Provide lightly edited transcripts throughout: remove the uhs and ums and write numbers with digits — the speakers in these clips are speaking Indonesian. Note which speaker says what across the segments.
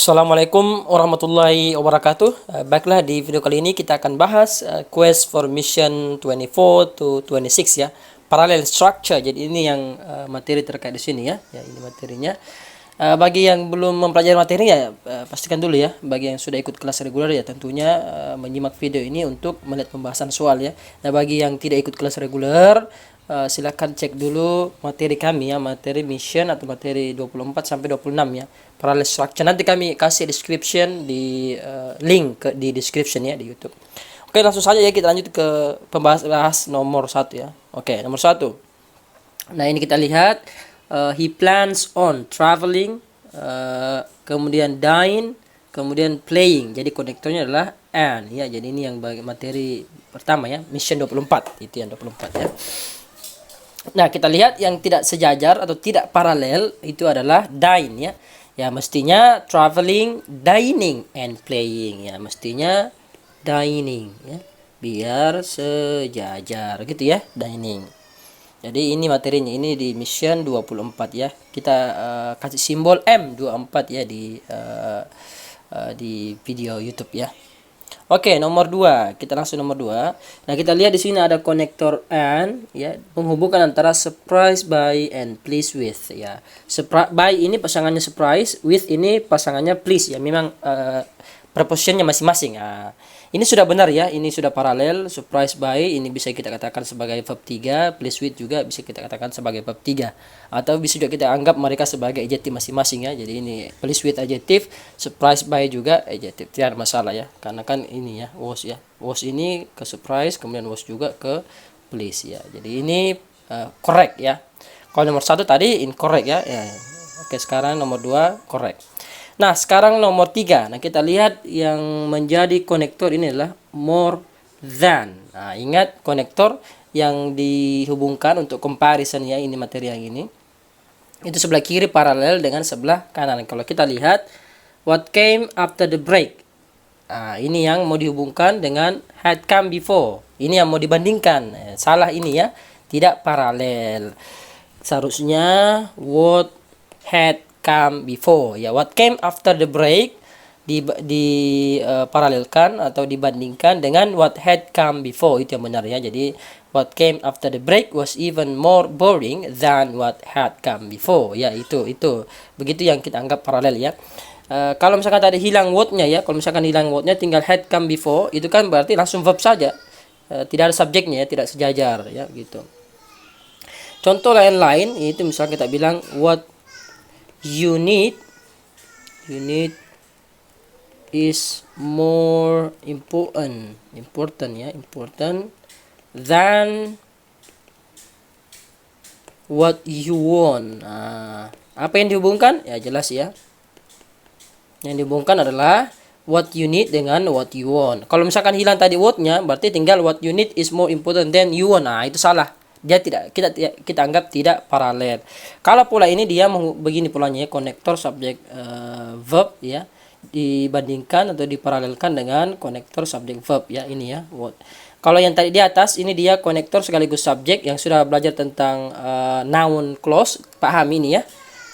Speaker 1: Assalamualaikum warahmatullahi wabarakatuh. Baiklah, di video kali ini kita akan bahas quest for mission 24 to 26 ya. Parallel structure. Jadi ini yang materi terkait di sini ya. Ya, ini materinya. Bagi yang belum mempelajari materinya ya, pastikan dulu ya. Bagi yang sudah ikut kelas reguler ya tentunya menyimak video ini untuk melihat pembahasan soal ya. Nah, bagi yang tidak ikut kelas reguler, silakan cek dulu materi kami ya, materi mission atau materi 24 sampai 26 ya, parallel structure. Nanti kami kasih description di link di description ya di YouTube. Oke, langsung saja ya kita lanjut ke pembahas nomor 1 ya. Oke, nomor 1. Nah, ini kita lihat he plans on traveling, kemudian dine, kemudian playing. Jadi konektornya adalah and ya. Jadi ini yang materi pertama ya, mission 24. Itu yang 24 ya. Nah, kita lihat yang tidak sejajar atau tidak paralel itu adalah dine ya. Ya, mestinya traveling, dining, and playing ya. Mestinya dining ya. Biar sejajar gitu ya, dining. Jadi ini materinya, ini di mission 24 ya. Kita kasih simbol M24 ya di video YouTube ya. Oke, nomor 2. Kita langsung nomor 2. Nah, kita lihat di sini ada konektor and ya, penghubungan antara surprise by and please with ya. By ini pasangannya surprise, with ini pasangannya please ya. Memang prepositionnya masing-masing. Ini sudah benar ya, ini sudah paralel. Surprise by ini bisa kita katakan sebagai verb 3, please with juga bisa kita katakan sebagai verb 3. Atau bisa juga kita anggap mereka sebagai adjective masing-masing ya. Jadi ini please with adjective, surprise by juga adjective. Tidak ada masalah ya. Karena kan ini ya, was ya. Was ini ke surprise, kemudian was juga ke please ya. Jadi ini correct ya. Kalau nomor 1 tadi incorrect ya. Oke, sekarang nomor 2 correct. Nah, sekarang nomor 3. Nah, kita lihat yang menjadi konektor ini adalah more than. Nah, ingat konektor yang dihubungkan untuk comparison ya, ini materi yang ini. Itu sebelah kiri paralel dengan sebelah kanan. Kalau kita lihat what came after the break. Nah, ini yang mau dihubungkan dengan had come before. Ini yang mau dibandingkan. Salah ini ya, tidak paralel. Seharusnya what had come before ya. What came after the break paralelkan atau dibandingkan dengan what had come before, itu yang benar ya. Jadi what came after the break was even more boring than what had come before ya. Itu begitu yang kita anggap paralel ya. Kalau misalkan tadi hilang what-nya ya, kalau misalkan hilang what-nya tinggal had come before, itu kan berarti langsung verb saja, tidak ada subjeknya ya, tidak sejajar ya gitu. Contoh lain-lain itu misalnya kita bilang what you need is more important than what you want. Nah, apa yang dihubungkan? Ya jelas ya. Yang dihubungkan adalah what you need dengan what you want. Kalau misalkan hilang tadi what-nya, berarti tinggal what you need is more important than you want. Nah, itu salah. Dia tidak, kita anggap tidak paralel. Kalau pula ini dia begini pulanya ya, konektor subjek verb ya, dibandingkan atau diparalelkan dengan konektor subjek verb ya, ini ya what. Kalau yang tadi di atas ini dia konektor sekaligus subjek, yang sudah belajar tentang noun clause paham ini ya.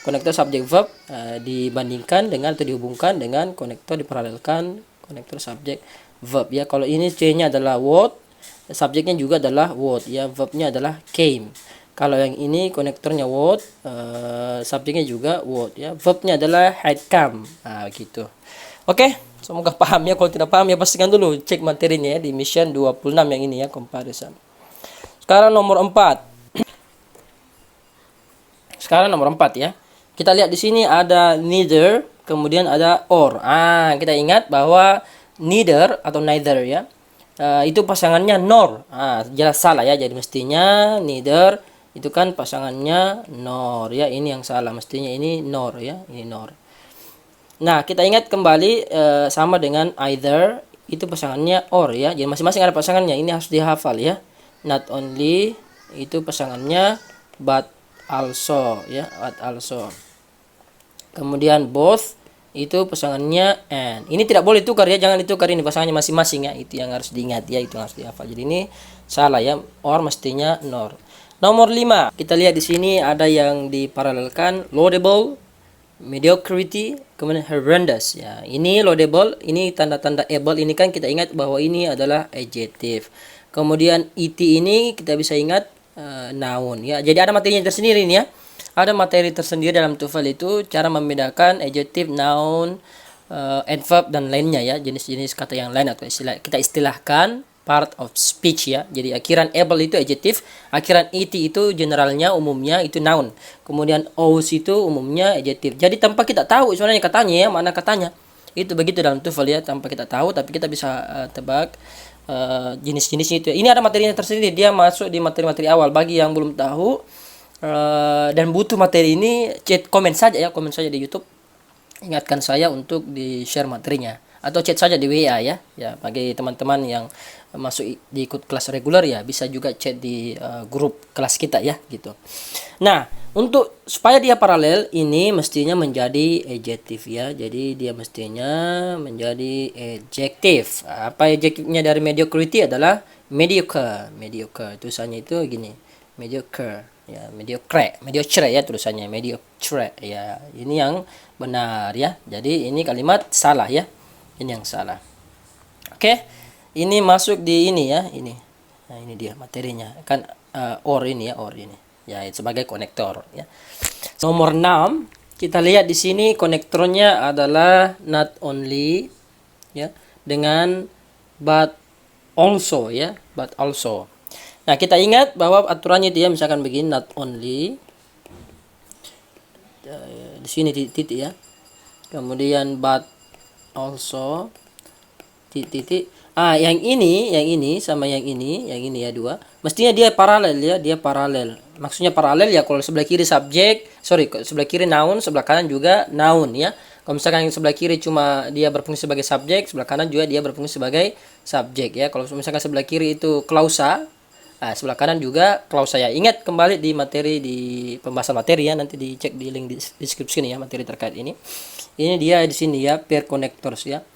Speaker 1: Konektor subjek verb dibandingkan dengan atau dihubungkan dengan konektor diparalelkan konektor subjek verb ya. Kalau ini C-nya adalah what, subjeknya juga adalah what ya, verbnya adalah came. Kalau yang ini konektornya what, subjeknya juga what ya, verbnya adalah had come. Nah, gitu. Oke, semoga paham ya. Kalau tidak paham ya pastikan dulu cek materinya ya di mission 26 yang ini ya, comparison. Sekarang nomor 4. Sekarang nomor 4 ya. Kita lihat di sini ada neither, kemudian ada or. Kita ingat bahwa neither atau neither ya, itu pasangannya nor. Jelas salah ya. Jadi mestinya neither itu kan pasangannya nor ya. Ini yang salah, mestinya ini nor ya, ini nor. Nah, kita ingat kembali sama dengan either, itu pasangannya or ya. Jadi masing-masing ada pasangannya. Ini harus dihafal ya. Not only itu pasangannya but also ya, but also. Kemudian both itu pasangannya and. Ini tidak boleh tukar ya, jangan ditukar, ini pasangannya masing-masing ya. Itu yang harus diingat ya, itu yang harus dihafal. Jadi ini salah ya, or mestinya nor. Nomor 5. Kita lihat di sini ada yang diparalelkan laudable, mediocrity, Kemudian horrendous ya. Ini laudable, ini tanda-tanda able ini kan kita ingat bahwa ini adalah adjective. Kemudian it ini kita bisa ingat noun ya. Jadi ada materinya tersendiri nih ya. Ada materi tersendiri dalam TOEFL itu cara membedakan adjective, noun, adverb dan lainnya ya, jenis-jenis kata yang lain atau kita istilahkan part of speech ya. Jadi akhiran able itu adjective, akhiran it itu generalnya umumnya itu noun. Kemudian os itu umumnya adjective. Jadi tanpa kita tahu sebenarnya katanya ya, mana katanya. Itu begitu dalam TOEFL ya, tanpa kita tahu tapi kita bisa tebak jenis-jenisnya itu. Ini ada materinya tersendiri, dia masuk di materi-materi awal. Bagi yang belum tahu dan butuh materi ini, komen saja ya, komen saja di YouTube. Ingatkan saya untuk di-share materinya atau chat saja di WA ya. Ya, bagi teman-teman yang masuk ikut kelas reguler ya bisa juga chat di grup kelas kita ya gitu. Nah, untuk supaya dia paralel ini mestinya menjadi adjective ya. Jadi dia mestinya menjadi adjective. Apa adjectivenya dari mediocrity adalah mediocre. Mediocre tulisannya itu gini. Mediocre ya, mediocre ya tulisannya, mediocre ya. Ini yang benar ya. Jadi ini kalimat salah ya. Ini yang salah. Oke. Ini masuk di ini ya, ini. Nah, ini dia materinya. Kan or ini ya, or ini. Ya, sebagai konektor ya. Nomor 6, kita lihat di sini konektornya adalah not only ya dengan but also ya, but also. Nah, kita ingat bahwa aturannya dia misalkan begini, not only di sini titik ya. Kemudian but also titik. Yang ini sama yang ini ya dua. Mestinya dia paralel ya, dia paralel. Maksudnya paralel ya kalau sebelah kiri subjek, sebelah kiri noun, sebelah kanan juga noun ya. Kalau misalkan yang sebelah kiri cuma dia berfungsi sebagai subjek, sebelah kanan juga dia berfungsi sebagai subjek ya. Kalau misalkan sebelah kiri itu klausa, sebelah kanan juga klausa ya. Ingat kembali di materi, di pembahasan materi ya, nanti dicek di link di deskripsi ya materi terkait ini. Ini dia di sini ya, pair connectors ya.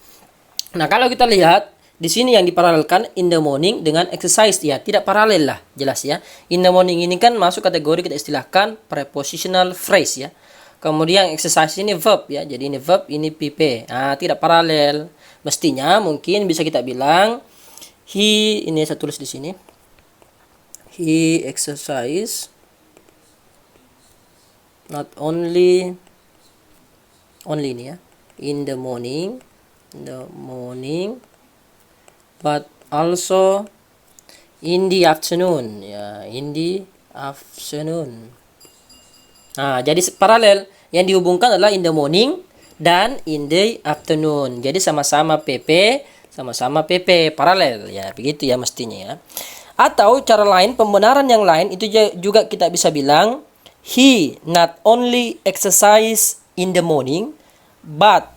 Speaker 1: Nah, kalau kita lihat di sini yang diparalelkan in the morning dengan exercise ya, tidak paralel lah, jelas ya. In the morning ini kan masuk kategori kita istilahkan prepositional phrase ya. Kemudian exercise ini verb ya. Jadi ini verb, ini PP. Tidak paralel. Mestinya mungkin bisa kita bilang ini saya tulis di sini. He exercise not only ini ya, in the morning, but also in the afternoon ya, in the afternoon. Jadi paralel yang dihubungkan adalah in the morning dan in the afternoon. Jadi sama-sama PP paralel ya, begitu ya mestinya ya. Atau cara lain, pembenaran yang lain itu juga kita bisa bilang he not only exercise in the morning but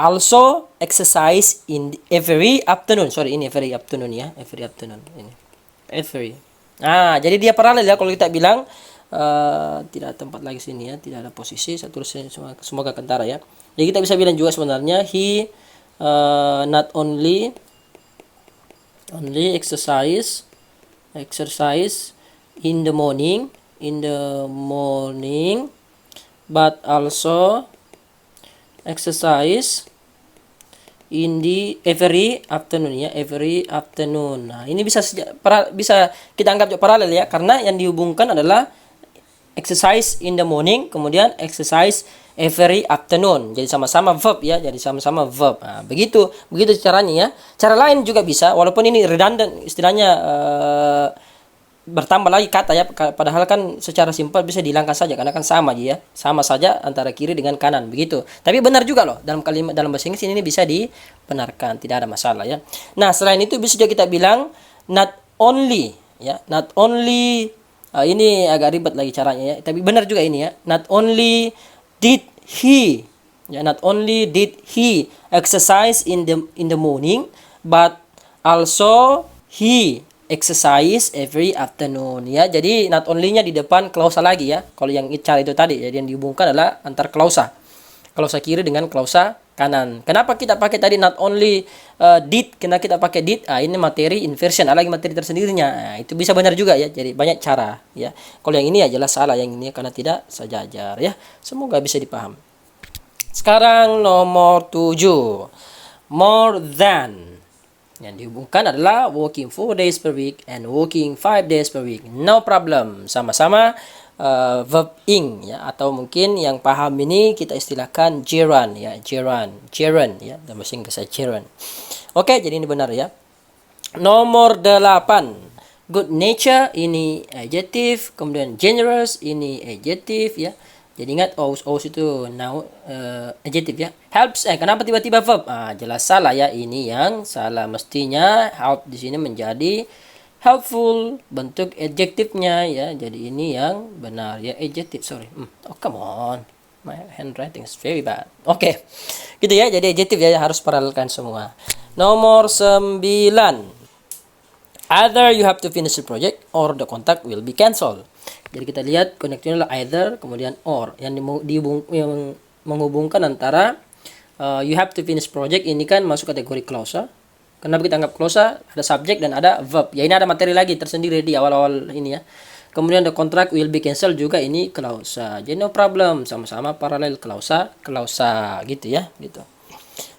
Speaker 1: also exercise in every afternoon. Ini every afternoon ya, every afternoon ini. Jadi dia paralel ya kalau kita bilang tidak ada tempat lagi sini ya, tidak ada posisi, saya tulis semoga kentara ya. Jadi kita bisa bilang juga sebenarnya he not only exercise in the morning but also exercise in the every afternoon ya, every afternoon. Nah, ini bisa kita anggap paralel ya, karena yang dihubungkan adalah exercise in the morning kemudian exercise every afternoon. Jadi sama-sama verb ya, jadi sama-sama verb. Begitu caranya ya. Cara lain juga bisa, walaupun ini redundant istilahnya, bertambah lagi kata ya, padahal kan secara simpel bisa dihilangkan saja karena kan sama aja ya, sama saja antara kiri dengan kanan begitu. Tapi benar juga loh, dalam bahasa Inggris ini bisa dibenarkan, tidak ada masalah ya. Nah, selain itu bisa juga kita bilang not only ya, not only ini agak ribet lagi caranya ya, tapi benar juga ini ya. Not only did he exercise in the morning but also he exercise every afternoon ya. Jadi not only-nya di depan klausa lagi ya. Kalau yang cara itu tadi, jadi yang dihubungkan adalah antar klausa kiri dengan klausa kanan. Kenapa kita pakai tadi not only did, kenapa kita pakai did? Ini materi inversion, lagi materi tersendirinya. Itu bisa benar juga ya. Jadi banyak cara ya. Kalau yang ini ya jelas salah, yang ini karena tidak sejajar ya. Semoga bisa dipaham. Sekarang nomor 7. More than. Yang dihubungkan adalah working 4 days per week and working 5 days per week. No problem. Sama-sama verb ing ya, atau mungkin yang paham ini kita istilahkan gerund ya, gerund ya, dalam bahasa Inggris gerund. Oke, jadi ini benar ya. Nomor 8. Good nature ini adjective, kemudian generous ini adjective ya. Jadi ingat aus itu noun adjective ya. Helps kenapa tiba-tiba verb? Jelas salah ya, ini yang salah, mestinya help di sini menjadi helpful, bentuk adjektifnya ya. Jadi ini yang benar ya, adjective. Sorry. Oh come on. My handwriting is very bad. Oke. Gitu ya. Jadi adjective ya, harus paralelkan semua. Nomor 9. Either you have to finish the project or the contract will be cancelled. Jadi kita lihat konektornya adalah either, kemudian or. Yang menghubungkan antara you have to finish project ini kan masuk kategori clause. Kenapa kita anggap clause? Ada subject dan ada verb. Ya ini ada materi lagi tersendiri di awal-awal ini ya. Kemudian the contract will be cancelled juga ini clause. Jadi no problem, sama-sama paralel clause gitu ya, gitu.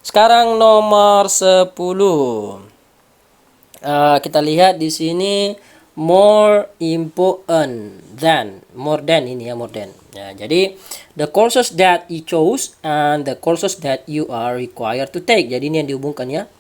Speaker 1: Sekarang nomor 10. Kita lihat di sini more important than, more than ini ya, more than. Ya, jadi the courses that you chose and the courses that you are required to take. Jadi ini yang dihubungkan ya.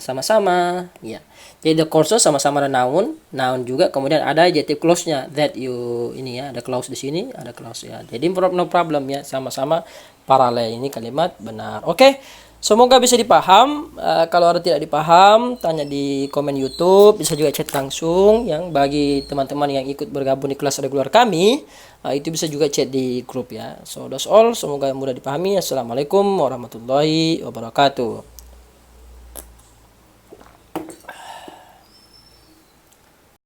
Speaker 1: Sama-sama ya. Jadi the courses sama-sama ada noun juga, kemudian ada adjective clause-nya that you ini ya, ada clause di sini, ada clause ya. Jadi no problem ya, sama-sama paralel, ini kalimat benar. Oke. Semoga bisa dipaham. Kalau ada tidak dipaham, tanya di komen YouTube, bisa juga chat langsung. Yang bagi teman-teman yang ikut bergabung di kelas reguler kami, itu bisa juga chat di grup ya. So that's all. Semoga mudah dipahami. Assalamualaikum warahmatullahi wabarakatuh.